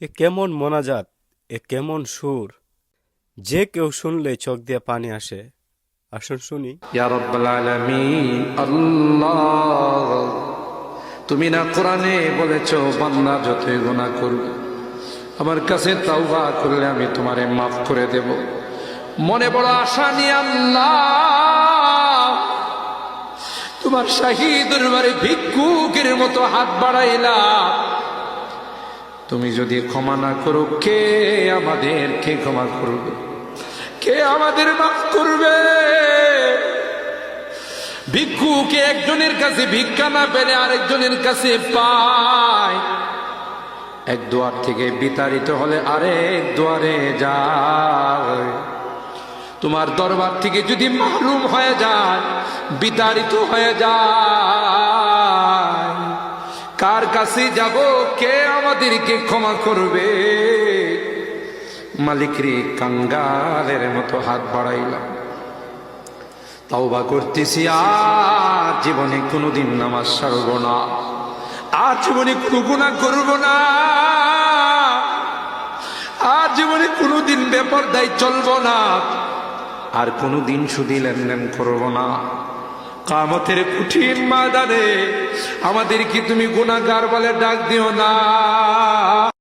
এ কেমন মোনাজাত, এ কেমন সুর, যে কেউ শুনলে চোখ দিয়ে পানি আসে। আসুন শুনি। ইয়া রাব্বাল আলামিন, আল্লাহ, তুমি না কোরআনে বলেছো বান্দা যতই গুনাহ করবে আমার কাছে তাওবা করলে আমি তোমারে মাফ করে দেব। মনে বড় আশা নিয়ে আল্লাহ তোমার শাহী দরবারে ভিক্ষুকের মতো হাত বাড়াইলাম। তুমি যদি ক্ষমা না করো, কে আমাদেরকে ক্ষমা করবে? কে আমাদের মাফ করবে? ভিক্ষুকে একজনের কাছে ভিক্ষা না পেলে আরেকজনের কাছে পায়। এক দুয়ার থেকে বিতাড়িত হলে আরেক দুয়ারে যায়। তোমার দরবার থেকে যদি মাহরুম হয়ে যায়, বিতাড়িত হয়ে যায়, কার কাছে যাব? কে আমাদেরকে ক্ষমা করবে? মালিক রে, কাঙ্গালের মতো হাত বাড়াইলাম, তাওবা করতেছি, আর জীবনে কোনোদিন নামাজ ছাড়ব না, আর জীবনে কোনো গুনাহ করব না, আর জীবনে কোনোদিন বেপরদায় চলব না, আর কোনোদিন সুদী লেনদেন করব না। কিয়ামতের কঠিন ময়দানে আমাদেরকে তুমি গুনাহগার বলে ডাক দিও না।